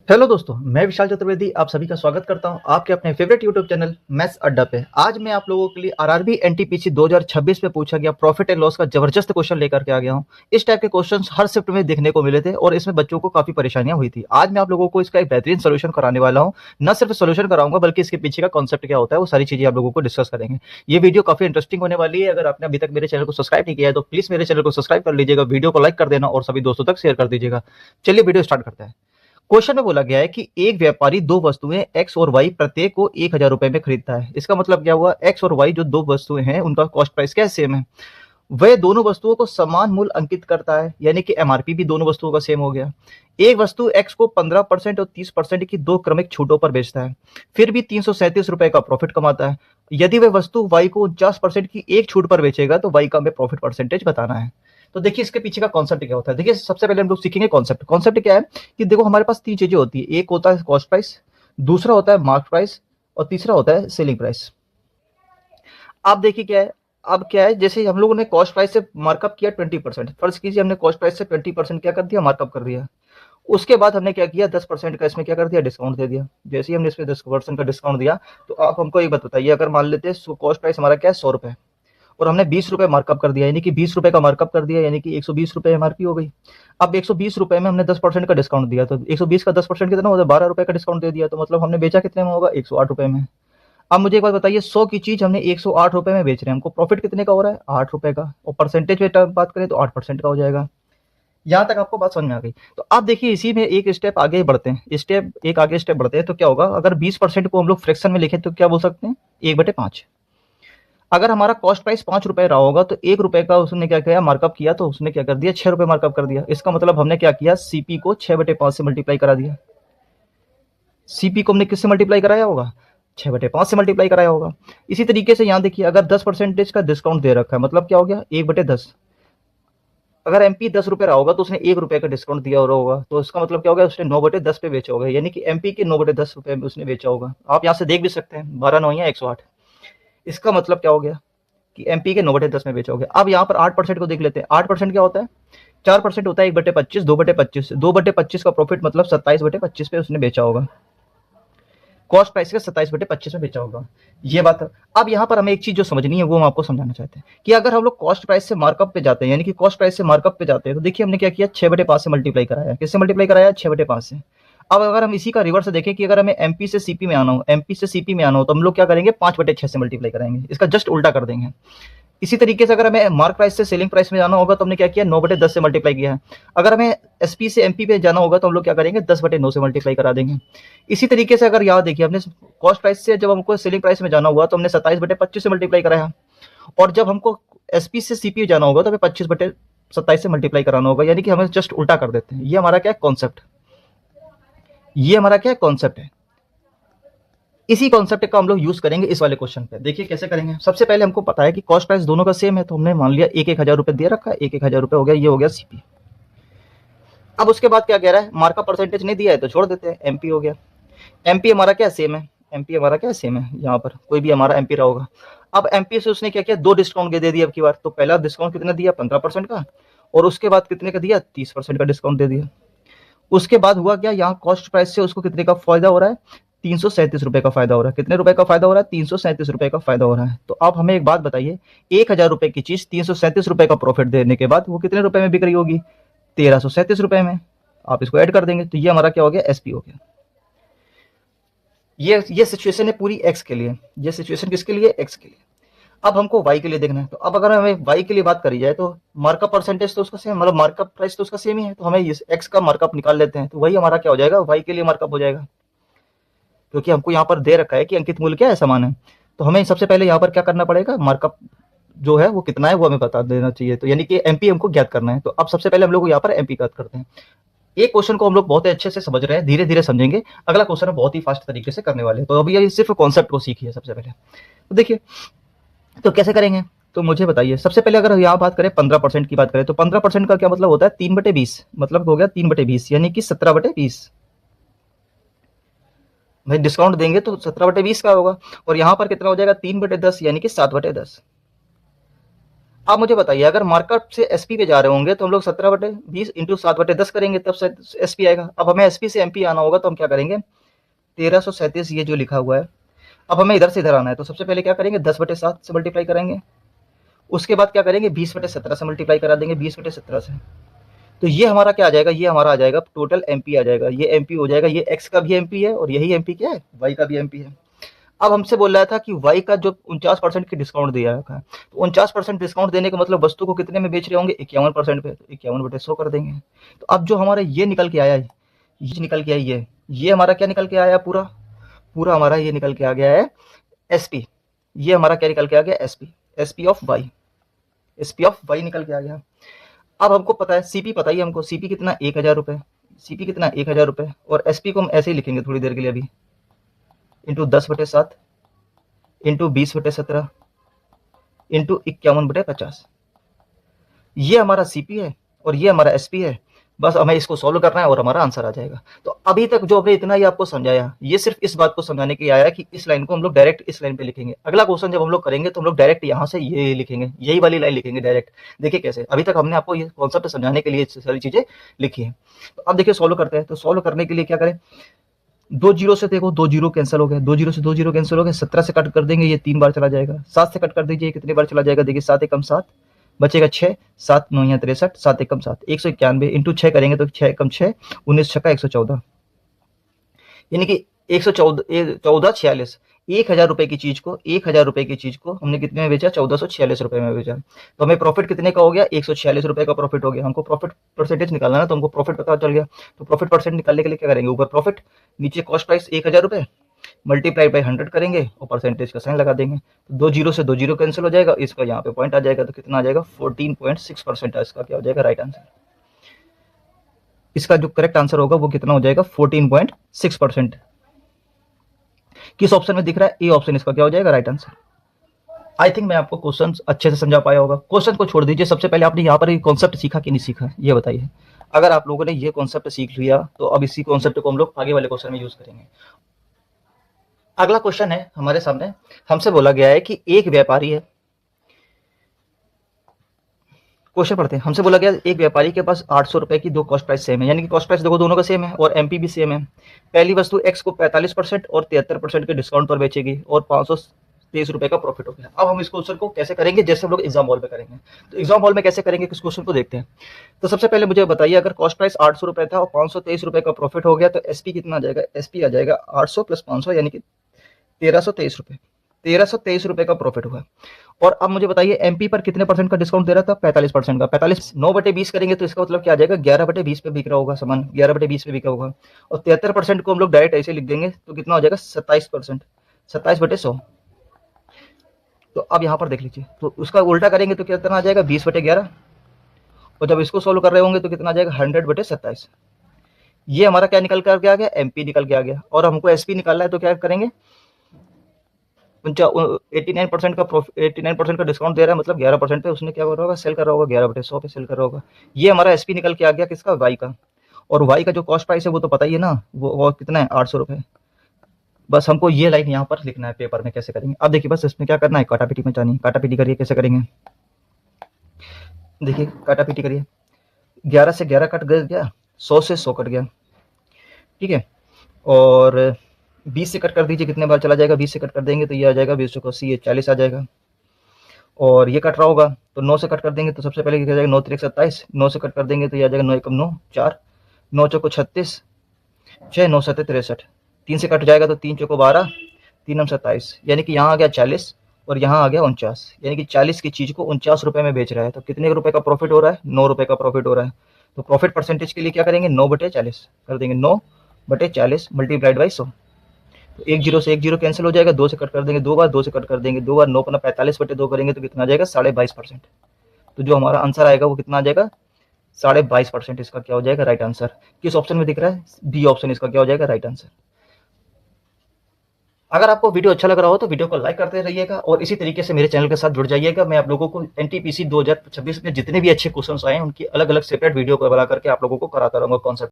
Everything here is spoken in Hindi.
हेलो दोस्तों, मैं विशाल चतुर्वेदी आप सभी का स्वागत करता हूं आपके अपने फेवरेट यूट्यूब चैनल मैथ्स अड्डा पे। आज मैं आप लोगों के लिए आरआरबी एनटीपीसी 2026 में पूछा गया प्रॉफिट एंड लॉस का जबरदस्त क्वेश्चन लेकर के आ गया हूं। इस टाइप के क्वेश्चंस हर शिफ्ट में देखने को मिले थे और इसमें बच्चों को काफी परेशानियां हुई थी। आज मैं आप लोगों को इसका एक बेहतरीन सोल्यूशन कराने वाला हूँ। न सिर्फ सोल्यूशन कराऊंगा बल्कि इसके पीछे का कॉन्सेप्ट क्या होता है वो सारी चीजें आप लोगों को डिस्कस करेंगे। ये वीडियो काफी इंटरेस्टिंग होने वाली है। अगर आपने अभी तक मेरे चैनल को सब्सक्राइब नहीं किया है तो प्लीज मेरे चैनल को सब्सक्राइब कर लीजिएगा, वीडियो को लाइक कर देना और सभी दोस्तों तक शेयर कर दीजिएगा। चलिए वीडियो स्टार्ट करते हैं। क्वेश्चन में बोला गया है कि एक व्यापारी दो वस्तुएं एक्स और वाई प्रत्येक को 1,000 रुपए में खरीदता है। इसका मतलब क्या हुआ, एक्स और वाई जो दो वस्तुएं हैं उनका कॉस्ट प्राइस क्या सेम है। वह दोनों वस्तुओं को समान मूल्य अंकित करता है, यानी कि एमआरपी भी दोनों वस्तुओं का सेम हो गया। एक वस्तु एक्स को 15% और 30% की दो क्रमिक छूटों पर बेचता है, फिर भी 337 रुपए का प्रॉफिट कमाता है। यदि वह वस्तु वाई को 49% की एक छूट पर बेचेगा तो वाई का हमें प्रॉफिट परसेंटेज बताना है। तो देखिए इसके पीछे का कॉन्सेप्ट क्या होता है। देखिए सबसे पहले हम लोग सीखेंगे कॉन्सेप्ट। कॉन्सेप्ट क्या है कि देखो हमारे पास तीन चीजें होती है, एक होता है कॉस्ट प्राइस, दूसरा होता है मार्केट प्राइस और तीसरा होता है सेलिंग प्राइस। अब देखिए क्या है, अब क्या है, जैसे हम लोगों ने कॉस्ट प्राइस से मार्कअप किया 20%, फर्ज कीजिए हमने कॉस्ट प्राइस से 20% क्या कर दिया, मार्कअप कर दिया। उसके बाद हमने क्या किया, 10% का इसमें क्या कर दिया, डिस्काउंट दे दिया। जैसे ही हमने इसमें 10% का डिस्काउंट दिया तो आप हमको एक बात बताइए, अगर मान लेते हैं कॉस्ट प्राइस हमारा क्या है 100 रुपए और हमने 20 रुपए मार्कअप कर दिया, यानी कि 20 रुपए का मार्कअप कर दिया, यानी कि 120 रुपए एमआरपी हो गई। अब 120 रुपए में हमने 10% का डिस्काउंट दिया तो 120 का 10% कितना होता है, 12 रुपए का डिस्काउंट दे दिया, तो मतलब हमने बेचा कितने में होगा, 108 रुपए में। अब मुझे एक बात बताइए, 100 की चीज हमने 108 रुपए में बेच रहे हैं, हमको प्रॉफिट कितने का हो रहा है, 8 रुपए का, और परसेंटेज में बात करें तो 8% का हो जाएगा। यहाँ तक आपको बात समझ में आ गई। तो अब देखिए इसी में एक स्टेप आगे बढ़ते हैं, स्टेप एक आगे स्टेप बढ़ते हैं तो क्या होगा, अगर 20% को हम लोग फ्रैक्शन में लिखें तो क्या बोल सकते हैं, 1/5। अगर हमारा कॉस्ट प्राइस 5 रुपए रहा होगा तो 1 रुपए का उसने क्या किया, मार्कअप किया, तो उसने क्या कर दिया, 6 रुपए मार्कअप कर दिया। इसका मतलब हमने क्या किया, सीपी को 6/5 से मल्टीप्लाई करा दिया। सीपी को हमने किससे मल्टीप्लाई कराया होगा, 6/5 से मल्टीप्लाई कराया होगा। इसी तरीके से यहाँ देखिए, अगर 10% का डिस्काउंट दे रखा है, मतलब क्या हो गया, 1/10। अगर एमपी 10 रुपए रहा होगा तो उसने 1 रुपए का डिस्काउंट दिया होगा, तो इसका मतलब क्या होगा, उसने 9/10 पे बेचा होगा, यानी कि एमपी के 9/10 रुपए में उसने बेचा होगा। आप यहाँ से देख भी सकते हैं, 12×9 = 108। इसका मतलब क्या हो गया कि एमपी के 9/10 में बेचा होगा। अब यहाँ पर 8% को देख लेते हैं। 8% क्या होता है, 4% होता है 1/25, 2/25, 2/25 का प्रॉफिट मतलब 27/25 पे उसने बेचा होगा। कॉस्ट प्राइस का 27/25 में बेचा होगा, ये बात है। अब यहाँ पर हमें एक चीज जो समझनी है वो हम आपको समझाना चाहते हैं कि अगर हम लोग कॉस्ट प्राइस से मार्कअप पे जाते हैं, यानी कि कॉस्ट प्राइस से मार्कअप पे जाते हैं, तो देखिए हमने क्या किया, 6/5 से मल्टीप्लाई कराया। किससे मल्टीप्लाई कराया, 6/5 से। अब अगर हम इसी का रिवर्स देखें कि अगर हमें एमपी से सीपी में आना हो, एमपी से सीपी में आना हो, तो हम लोग क्या करेंगे, 5/6 से मल्टीप्लाई कराएंगे, इसका जस्ट उल्टा कर देंगे। इसी तरीके से अगर हमें मार्क प्राइस से सेलिंग प्राइस में जाना होगा तो हमने क्या किया, 9/10 से मल्टीप्लाई किया है। अगर हमें एसपी से एमपी पे जाना होगा तो हम लोग क्या करेंगे, 10/9 से मल्टीप्लाई करा देंगे। इसी तरीके से अगर यहाँ देखिए, हमने कॉस्ट प्राइस से जब हमको सेलिंग प्राइस में जाना हुआ तो हमने 27/25 से मल्टीप्लाई कराया, और जब हमको एसपी से सीपी जाना होगा तो हमें 25/27 से मल्टीप्लाई कराना होगा, यानी कि हमें जस्ट उल्टा कर देते हैं। ये हमारा क्या कॉन्सेप्ट, ये हमारा क्या कॉन्सेप्ट है। इसी कॉन्सेप्ट का हम लोग यूज करेंगे इस वाले क्वेश्चन पे। देखिए कैसे करेंगे। सबसे पहले हमको पता है कि कॉस्ट प्राइस दोनों का सेम है, तो हमने मान लिया 1,000 रुपए दे रखा है, 1,000 रुपए हो गया, ये हो गया सीपी। अब उसके बाद क्या कह रहा है, मार्कअप परसेंटेज नहीं दिया है तो छोड़ देते हैं, एमपी हो गया। एमपी हमारा क्या सेम है, एमपी हमारा क्या सेम है, यहाँ पर कोई भी हमारा एमपी रहा होगा। अब एमपी से उसने क्या किया, दो डिस्काउंट दे दिया अब की बार। तो पहला डिस्काउंट कितना दिया, 15% का, और उसके बाद कितने का दिया, 30% का डिस्काउंट दे दिया। उसके बाद हुआ क्या, यहाँ कॉस्ट प्राइस से उसको कितने का फायदा हो रहा है, 337 रुपए का फायदा हो रहा है। कितने रुपए का फायदा हो रहा है, 337 रुपए का फायदा हो रहा है। तो आप हमें एक बात बताइए, 1,000 रुपए की चीज 337 रुपए का प्रॉफिट देने के बाद वो कितने रुपए में बिक रही होगी, 1,337 रुपए में। आप इसको ऐड कर देंगे तो ये हमारा क्या हो गया, एसपी हो गया। ये सिचुएशन है पूरी एक्स के लिए, ये सिचुएशन किसके लिए, एक्स के लिए। अब हमको वाई के लिए देखना है। तो अब अगर हमें वाई के लिए बात करी जाए तो मार्कअप परसेंटेज तो उसका सेम, मतलब मार्कअप प्राइस तो उसका सेम ही है, तो हमें इस एक्स का मार्कअप निकाल लेते हैं, तो वही हमारा क्या हो जाएगा, वाई के लिए मार्कअप हो जाएगा। क्योंकि हमको यहाँ पर दे रखा है कि अंकित मूल्य क्या है, समान है, तो हमें सबसे पहले यहाँ पर क्या करना पड़ेगा, मार्कअप जो है वो कितना है वो हमें बता देना चाहिए। तो यानी कि एमपी हमको ज्ञात करना है। तो अब सबसे पहले हम लोग यहाँ पर एमपी ज्ञात करते हैं। एक क्वेश्चन को हम लोग बहुत अच्छे से समझ रहे हैं, धीरे धीरे समझेंगे। अगला क्वेश्चन हम बहुत ही फास्ट तरीके से करने वाले हैं। तो अभी ये सिर्फ कॉन्सेप्ट को सीखिए सबसे पहले। तो देखिए, तो कैसे करेंगे, तो मुझे बताइए। सबसे पहले अगर यहाँ बात करें 15% की बात करें, तो 15% का क्या मतलब होता है, 3/20, मतलब हो गया 3/20, यानी कि 17/20। भाई डिस्काउंट देंगे तो 17/20 का होगा, और यहाँ पर कितना हो जाएगा, 3/10, यानी कि 7/10। आप मुझे बताइए, अगर मार्कअप से एसपी पे जा रहे होंगे तो हम लोग 17/20 इंटू 7/10 करेंगे, तब एसपी आएगा। अब हमें एसपी से एमपी आना होगा तो हम क्या करेंगे, 1337 ये जो लिखा हुआ है, अब हमें इधर से इधर आना है तो सबसे पहले क्या करेंगे, 10/7 से मल्टीप्लाई करेंगे। उसके बाद क्या करेंगे, 20/17 से मल्टीप्लाई करा देंगे, 20/17 से। तो ये हमारा क्या आ जाएगा, ये हमारा आ जाएगा टोटल एमपी आ जाएगा। ये एमपी हो जाएगा, ये एक्स का भी एमपी है और यही एमपी क्या है, वाई का भी एमपी है। अब हमसे बोल रहा था कि वाई का जो 49% की डिस्काउंट दिया रखा है, तो 49% डिस्काउंट देने का मतलब वस्तु को कितने में बेच रहे होंगे, 51% पे, तो 51/100 कर देंगे। तो अब जो हमारा ये निकल के आया है, ये निकल के आई है, ये हमारा क्या निकल के आया, पूरा पूरा हमारा ये निकल के आ गया है एसपी। ये हमारा क्या निकल के आ गया, SP, SP of Y, SP of Y निकल के आ गया। अब हमको पता है सीपी, पता ही हमको सीपी कितना, 1000 रुपये, सीपी कितना 1000 रुपये, और एसपी को हम ऐसे ही लिखेंगे थोड़ी देर के लिए अभी, इंटू 10/7 इंटू 20/17 इंटू 51/50। ये हमारा सीपी है और ये हमारा एसपी है। बस हमें इसको सॉल्व करना है और हमारा आंसर आ जाएगा। तो अभी तक जो हमने इतना ही आपको समझाया, ये सिर्फ इस बात को समझाने के लिए आया कि इस लाइन को हम लोग डायरेक्ट इस लाइन पे लिखेंगे। अगला क्वेश्चन जब हम लोग करेंगे तो हम लोग डायरेक्ट यहाँ से ये लिखेंगे, यही वाली लाइन लिखेंगे डायरेक्ट। देखिए कैसे, अभी तक हमने आपको ये कॉन्सेप्ट समझाने के लिए सारी चीजें लिखी है। तो अब देखिए सॉल्व करते हैं। तो सॉल्व करने के लिए क्या करें, 2 जीरो से देखो, 2 जीरो कैंसिल हो गए, 2 जीरो से 2 जीरो कैंसिल हो गए, 17 से कट कर देंगे, ये 3 बार चला जाएगा। 7 से कट कर दीजिए, कितनी बार चला जाएगा, देखिए 7 एकम 7 बचेगा 6, 7 9 या 63, 7 एकम 7, 191 इंटू 6 करेंगे तो 6 एकम 6, 19 छक्का 114, यानी कि 114 1000 रुपए की चीज को, 1000 रुपए की चीज को हमने कितने में बेचा, 1446 रुपए में बेचा। तो हमें प्रॉफिट कितने का हो गया, 146 रुपए का प्रॉफिट हो गया। हमको प्रॉफिट परसेंटेज निकालना ना, तो हमको प्रॉफिट पता चल गया। तो प्रॉफिट परसेंट निकालने के लिए क्या करेंगे, ऊपर प्रॉफिट, नीचे कॉस्ट प्राइस 1000 रुपए, मल्टीप्लाई बाई 100 करेंगे और परसेंटेज का साइन लगा देंगे। तो 2 जीरो से 2 जीरो कैंसिल हो जाएगा, इसका यहाँ पे पॉइंट आ जाएगा, तो कितना आ जाएगा, 14.6%। इसका क्या हो जाएगा, राइट आंसर। इसका जो करेक्ट आंसर होगा वो कितना हो जाएगा, 14.6%। किस ऑप्शन में दिख रहा है, ए ऑप्शन इसका क्या हो जाएगा, राइट आंसर। आई थिंक मैं आपको क्वेश्चन अच्छे से समझा पाया होगा। क्वेश्चन को छोड़ दीजिए, सबसे पहले आपने यहाँ पर कॉन्सेप्ट सीखा कि नहीं सीखा, ये बताइए। अगर आप लोगों ने ये कॉन्सेप्ट सीख लिया तो अब इसी कॉन्सेप्ट को हम लोग आगे वाले क्वेश्चन में यूज करेंगे। अगला क्वेश्चन है हमारे सामने, हमसे बोला गया है कि एक व्यापारी है, क्वेश्चन पढ़ते हैं। हमसे बोला गया एक व्यापारी के पास 800 रुपए की दो कॉस्ट प्राइस सेम है, यानी कि कॉस्ट प्राइस देखो दोनों का सेम है और एमपी भी सेम है। पहली वस्तु एक्स को 45% और 73% के डिस्काउंट पर बेचेगी और 523 रुपए का प्रॉफिट हो गया। अब हम इस क्वेश्चन को कैसे करेंगे, जैसे हम लोग एग्जाम हॉल में करेंगे। तो एग्जाम हॉल में कैसे करेंगे, किस क्वेश्चन को देखते हैं। तो सबसे पहले मुझे बताइए, अगर कॉस्ट प्राइस 800 रुपए था और 523 रुपए का प्रॉफिट हो गया तो एसपी कितना आ जाएगा, एसपी आ जाएगा 800 + 500 यानी कि 1323 रुपए, 1323 रुपए का प्रॉफिट हुआ। और अब मुझे बताइए एमपी पर कितने परसेंट का डिस्काउंट दे रहा था, 45% का। 45 9/20 करेंगे तो इसका मतलब क्या आ जाएगा, 11/20 पे बिक रहा होगा सामान, 11/20 पे बिका होगा। और 73% को हम लोग डायरेक्ट ऐसे लिख देंगे तो कितना हो जाएगा, 27%, 27/100। तो अब यहाँ पर देख लीजिए, तो उसका उल्टा करेंगे तो कितना आ जाएगा, 20/11। और जब इसको सोल्व कर रहे होंगे तो कितना आ जाएगा, 100/27। ये हमारा क्या निकल कर आ गया, एमपी निकल के आ गया। और हमको एसपी निकालना है तो क्या करेंगे, 89% का 89% का डिस्काउंट दे रहा है, मतलब 11% पे उसने क्या कर रहा होगा, सेल कर रहा होगा, 11/100 पे सेल कर रहा होगा। ये हमारा एसपी निकल के आ गया, किसका, वाई का। और वाई का जो कॉस्ट प्राइस है वो तो पता ही है ना, वो कितना है, 800 रुपए। बस हमको ये लाइन यहाँ पर लिखना है पेपर में, कैसे करेंगे। अब देखिए बस इसमें क्या करना है, काटापीटी में जानी, काटापीटी करिए, कैसे करेंगे देखिए, काटापीटी करिए। 11 से 11 कट गया, 100 से 100 कट गया, ठीक है। और 20 से कट कर दीजिए, कितने बार चला जाएगा, 20 से कट कर देंगे तो ये आ जाएगा 20 को 80, ये 40 आ जाएगा। और ये कट रहा होगा तो 9 से कट कर देंगे तो सबसे पहले क्या जाएगा, 9 3 27, 9 से कट कर देंगे तो ये आ जाएगा 9 एकम 9 4, 9 चौको 36, 6 9 7 63, 3 से कट जाएगा तो 3 चौको 12, 3 27, यानी कि यहाँ आ गया 40 और यहाँ आ गया 49, यानी कि 40 की चीज को 49 रुपए में बेच रहा है। तो कितने रुपए का प्रॉफिट हो रहा है, 9 रुपए का प्रॉफिट हो रहा है। तो प्रॉफिट परसेंटेज के लिए क्या करेंगे, 9/40 कर देंगे, 9/40 मल्टीप्लाइड बाई 100। तो 1 जीरो से 1 जीरो कैंसिल हो जाएगा, 2 से कट कर देंगे 2 बार, 2 से कट कर देंगे 2 बार, 9 × 45/2 करेंगे तो कितना आ जाएगा, 22.5%। तो जो हमारा आंसर आएगा वो कितना आ जाएगा, 22.5%। इसका क्या हो जाएगा, राइट आंसर। किस ऑप्शन में दिख रहा है, बी ऑप्शन इसका क्या हो जाएगा, राइट आंसर। अगर आपको वीडियो अच्छा लग रहा हो तो वीडियो को लाइक करते रहिएगा और इसी तरीके से मेरे चैनल के साथ जुड़ जाइएगा। मैं आप लोगों को एनटीपीसी 2026 में जितने भी अच्छे क्वेश्चंस आए हैं उनकी अलग अलग सेपरेट वीडियो बना करके आप लोगों को कराता रहूंगा कॉन्सेप्ट।